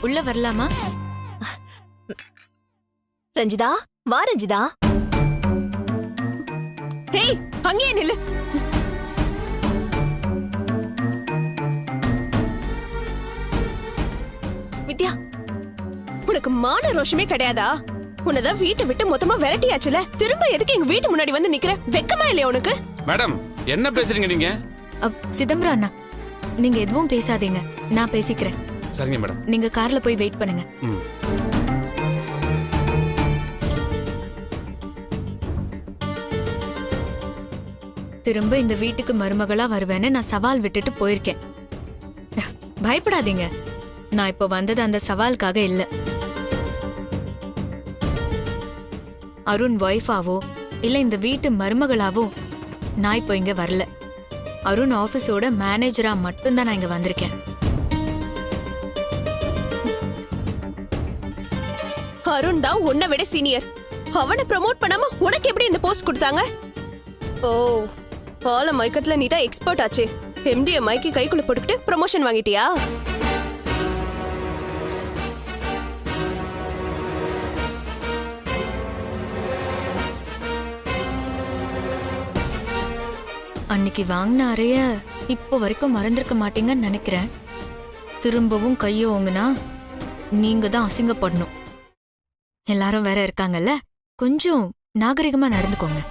உள்ள வரலாமா? ரஞ்சிதா, வா ரஞ்சிதா. டேய், அங்கேயே நில்லு. வித்யா, உனக்கு மான ரோஷமே கிடையாதா? உன்னதான் வீட்டை விட்டு மொத்தமா விரட்டியாச்சுல, திரும்ப எதுக்கு எங்க வீட்டு முன்னாடி வந்து நிக்கிற? வெக்கமா இல்லையா உனக்கு? மேடம், என்ன பேசுறீங்க நீங்க? சிதம்பரம் அண்ணா, நீங்க எதுவும் பேசாதீங்க, நான் பேசிக்கிறேன். சரிங்க மேடம். நீங்க கார்ல போய் வெயிட் பண்ணுங்க. திரும்ப இந்த வீட்டுக்கு மருமகளா வருவேன்னு நான் சவால் விட்டுட்டு போயிருக்கேன். பயப்படாதீங்க, நான் இப்ப வந்தது அந்த சவாலுக்காக இல்ல. அருண் வைஃபாவோ இல்ல இந்த வீட்டு மருமகளாவோ நான் இப்போ இங்க வரல. அருண் ஆபீஸோட மேனேஜரா மட்டும்தான் நான் இங்க வந்திருக்கேன். அருண் தான் உன்னை விட சீனியர். அவனை ப்ரமோட் பண்ணாம உனக்கு எப்படி இந்த போஸ்ட் கொடுத்தாங்க? ஓ, ஆல மயக்கத்துல நீ தான் எக்ஸ்பர்ட் ஆச்சு. எம்டிஏ மைக்கி கைக்குள்ள போட்டுக்கிட்டு ப்ரமோஷன் வாங்கிட்டியா? அன்னைக்கு வாங்கின அறைய இப்போ வரைக்கும் மறந்திருக்க மாட்டீங்கன்னு நினைக்கிறேன். திரும்பவும் கையை ஓங்குனா நீங்க தான் அசிங்கப்படணும். எல்லாரும் வேற இருக்காங்கல்ல, கொஞ்சம் நாகரிகமா நடந்துக்கோங்க.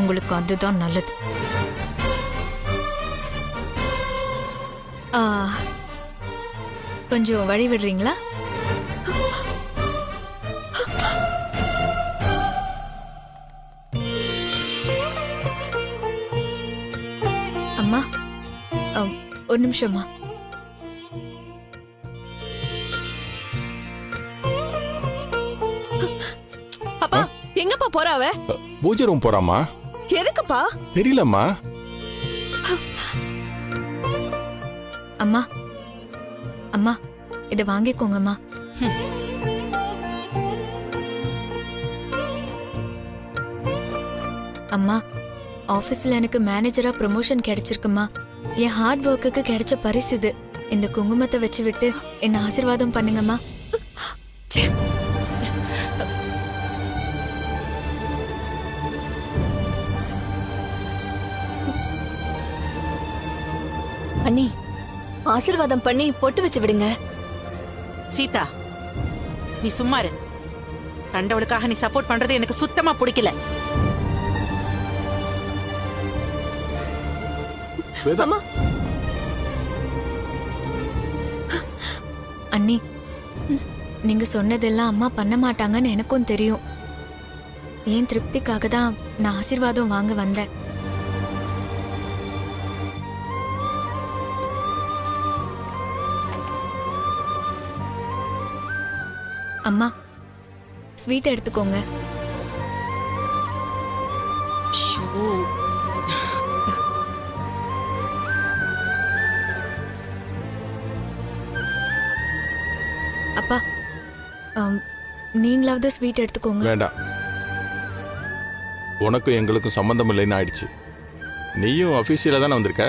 உங்களுக்கு அதுதான் நல்லது. கொஞ்சம் வழி விடுறீங்களா? அம்மா, ஒரு நிமிஷமா. அப்பா, எங்கப்பா போறாவ? பூஜை ரூம் போறாமா? எதுக்குப்பா? தெரியலம்மா. அம்மா, அம்மா, இத வாங்கிக்கோங்கம்மா. அம்மா, ஆபீஸ்ல எனக்கு மேனேஜரா ப்ரமோஷன் கிடைச்சிருக்குமா. என் ஹார்ட் ஒர்க்குக்கு கிடைச்ச பரிசு இது. இந்த குங்குமத்தை வச்சு விட்டு என்ன ஆசீர்வாதம் பண்ணுங்கம்மா. அண்ணி, ஆசீர்வாதம் பண்ணி பொட்டு வச்சு விடுங்க. சீதா, நீ சும்மா இரு. கண்டவளுக்காக நீ சப்போர்ட் பண்றது எனக்கு சுத்தமா பிடிக்கல. அம்மா, அண்ணி, நீங்க சொன்னதெல்லாம் அம்மா பண்ண மாட்டாங்கன்னு எனக்கும் தெரியும். ஏன் திருப்திக்காக தான் நான் ஆசீர்வாதம் வாங்க வந்தேன். அம்மா, ஸ்வீட் எடுத்துக்கோங்க. அப்பா, நீங்களாவது ஸ்வீட் எடுத்துக்கோங்க. வேண்டாம், உனக்கும் எங்களுக்கும் சம்பந்தம் இல்லைன்னு ஆயிடுச்சு. நீயும் அபிஷியலா தானே வந்திருக்க.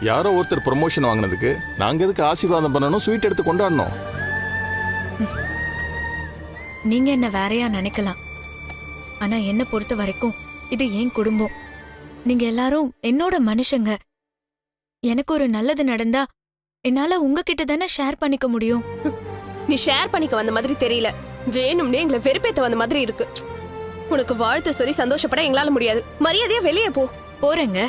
யாரோ ஒருத்தர் ப்ரொமோஷன் வாங்கினதுக்கு நாங்க எதுக்கு ஆசீர்வாதம் பண்ணணும், ஸ்வீட் எடுத்து கொண்டாடணும்? நீங்க என்ன வேறையா நினைக்கலாம், ஆனா என்ன பொறுத்த வரைக்கும் இது என் குடும்பம். நீங்க எல்லாரும் என்னோட மனுஷங்க. எனக்கு ஒரு நல்லது நடந்தா என்னால உங்ககிட்ட தானே ஷேர் பண்ணிக்க முடியும். நீ ஷேர் பண்ணிக்க வந்த மாதிரி தெரியல, வேணும்னே எங்களை வெறுப்பேத்த வந்த மாதிரி இருக்கு. உனக்கு வாழ்த்து சொல்லி சந்தோஷப்பட எங்களால முடியாது. மரியாதையா வெளியே போ. போறேங்க.